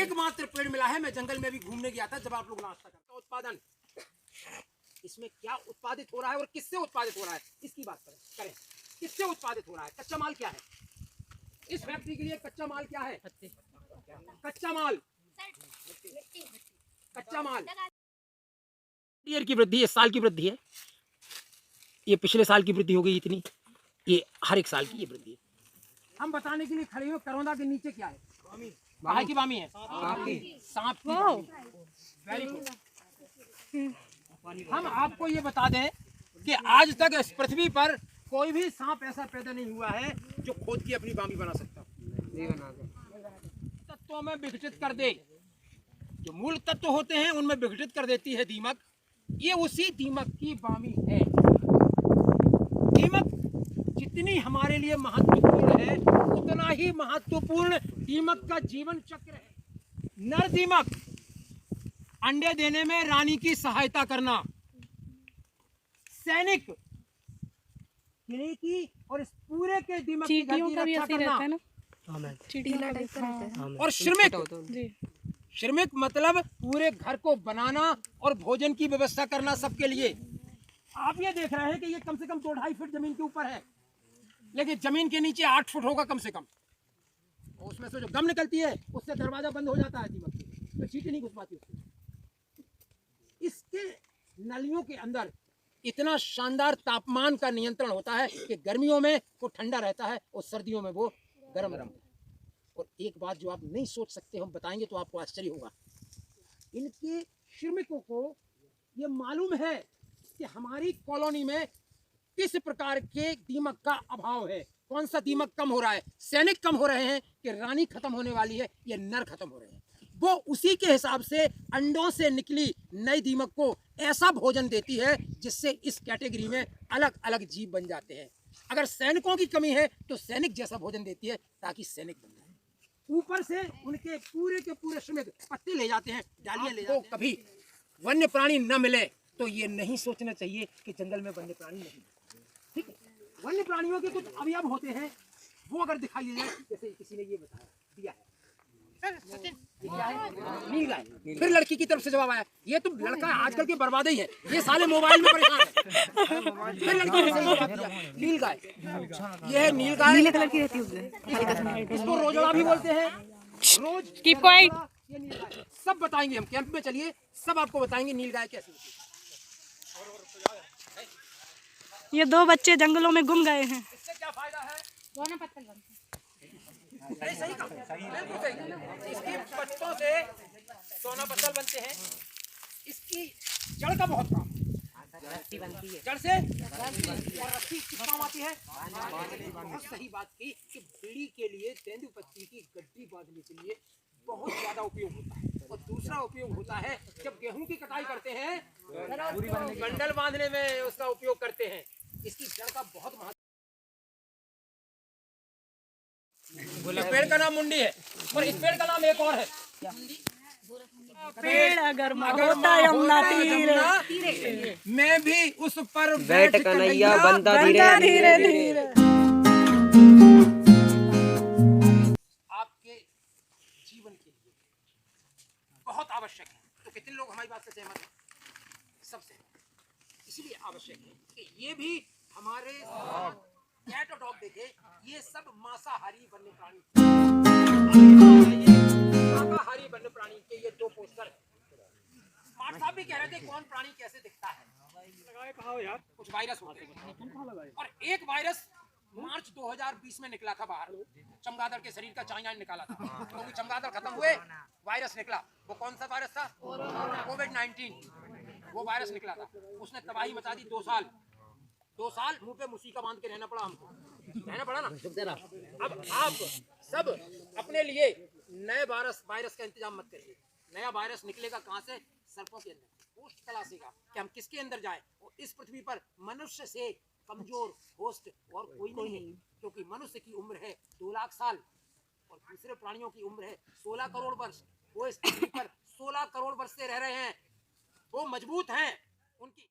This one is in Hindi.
एकमात्र पेड़ मिला है। मैं जंगल में भी घूमने गया था जब आप लोग नाश्ता करते। उत्पादन इसमें क्या उत्पादित हो रहा है और किससे उत्पादित हो रहा है, इसकी बात करें। किससे उत्पादित हो रहा है, कच्चा माल क्या है इस फैक्ट्री के लिए? कच्चा माल क्या है? कच्चा माल ईयर की वृद्धि, इस साल की वृद्धि है। ये पिछले साल की वृद्धि हो गई इतनी, ये हर एक साल की ये वृद्धि है। हम बताने के लिए खड़े हो करौंदा के नीचे क्या है? बामी की बामी है, सांप की बामी। Very good. हम आपको ये बता दें कि आज तक इस पृथ्वी पर कोई भी सांप ऐसा पैदा नहीं हुआ है जो खोद की अपनी बामी बना सकता। तत्वों में विघटित कर दे, जो मूल तत्व होते हैं उनमें विघटित कर देती है दीमक। ये उसी दीमक की बामी है। दीमक जितनी हमारे लिए महत्वपूर्ण है उतना ही महत्वपूर्ण दीमक का जीवन चक्र है। नर दीमक अंडे देने में रानी की सहायता करना, सैनिक किले की और इस पूरे के दीमक की घर की रक्षा करना, और श्रमिक मतलब पूरे घर को बनाना और भोजन की व्यवस्था करना सबके लिए। आप ये देख रहे हैं कि ये कम से कम 2-2.5 फीट जमीन के ऊपर है, लेकिन जमीन के नीचे 8 फुट होगा कम से कम। और उसमें से जो गम निकलती है उससे दरवाजा बंद हो जाता है दीमक की, तो चींटी नहीं घुस पाती उसमें। इसके नलियों के अंदर इतना शानदार तापमान का नियंत्रण होता है कि गर्मियों में वो ठंडा रहता है और सर्दियों में वो गर्म रहता है। और एक बात जो आप नहीं सोच सकते, हम बताएंगे तो आपको आश्चर्य होगा। इनके श्रमिकों को ये मालूम है कि हमारी कॉलोनी में किस प्रकार के दीमक का अभाव है, कौन सा दीमक कम हो रहा है। सैनिक कम हो रहे हैं कि रानी खत्म होने वाली है, ये नर खत्म हो रहे हैं। वो उसी के हिसाब से अंडों से निकली नई दीमक को ऐसा भोजन देती है जिससे इस कैटेगरी में अलग अलग जीव बन जाते हैं। अगर सैनिकों की कमी है तो सैनिक जैसा भोजन देती है ताकि सैनिक बन जाए। ऊपर से उनके पूरे के पूरे श्रमिक पत्ते ले जाते हैं, डालियां ले जाते हैं। कभी वन्य प्राणी न मिले तो ये नहीं सोचना चाहिए कि जंगल में वन्य प्राणी नहीं। ठीक है, वन्य प्राणियों के कुछ अवयव होते हैं, वो अगर दिखाई दे जाए, जैसे किसी ने ये बताया दिया है नीलगाय। फिर लड़की की तरफ से जवाब आया, ये तो लड़का आजकल के बर्बाद ही है, ये साले मोबाइल में परेशान है। फिर लड़की ने जवाब दिया नीलगाय। ये है नीलगाय, नीले कलर की रहती है, इसको रोजड़ा भी बोलते हैं। रोज कीप क्वाइट। ये नीलगाय सब बताएंगे हम, कैंप में चलिए सब आपको बताएंगे नीलगाय कैसे होती है। ये 2 बच्चे जंगलों में गुम गए हैं। इससे क्या फायदा है? सोना पत्तल बनते हैं। सही कहा। इसकी पत्तों से सोना पत्तल बनते हैं। इसकी जड़ का बहुत काम बनती है, जड़ से और रस्सी किस काम आती है? बहुत सही बात की कि बीड़ी के लिए तेंदुपत्ती की गड्डी बांधने के लिए बहुत ज्यादा उपयोग होता है। और दूसरा उपयोग होता है जब गेहूं की कटाई करते हैं, बंडल बांधने में उसका उपयोग करते हैं। इसकी जड़ का बहुत महत्व। इस पेड़ का नाम मुंडी है और इस पेड़ का नाम एक और है। पेड़ अगर होता यमुना तीरे, मैं भी उस पर बैठ कन्हैया बंदा धीरे धीरे। आपके जीवन के लिए बहुत आवश्यक है। तो कितने लोग हमारी बात से सहमत हैं? सबसे इसलिए आवश्यक है कि ये भी हमारे कैट और डॉग देखे, ये सब मांसाहारी वन्य प्राणी, शाकाहारी वन्य प्राणी के ये 2 पोस्टर हैं। स्मार्ट साहब भी कह रहे थे कौन प्राणी कैसे दिखता है, यार कुछ वायरस होते हैं। और एक वायरस मार्च 2020 में निकला था बाहर, चमगादड़ के शरीर का चाइना ने निकाला था, क्योंकि चमगादड़ खत्म हुए वायरस निकला। वो कौन सा वायरस था? कोविड-19। वो वायरस निकला था, उसने तबाही मचा दी। 2 साल मुंह पे मुसीका बांध के रहना पड़ा हमको, रहना पड़ा ना। अब आप सब अपने लिए नए वायरस का इंतजाम मत करिए। नया वायरस निकलेगा कहां से? सर्पों के अंदर। होस्ट तलाशेगा कि हम किसके अंदर जाएं। और इस पृथ्वी पर मनुष्य से कमजोर होस्ट और कोई नहीं है, क्योंकि मनुष्य की उम्र है 2 लाख साल और दूसरे प्राणियों की उम्र है 16 करोड़ वर्ष। वो इस पृथ्वी पर 16 करोड़ वर्ष से रह रहे हैं, वो मजबूत हैं। उनकी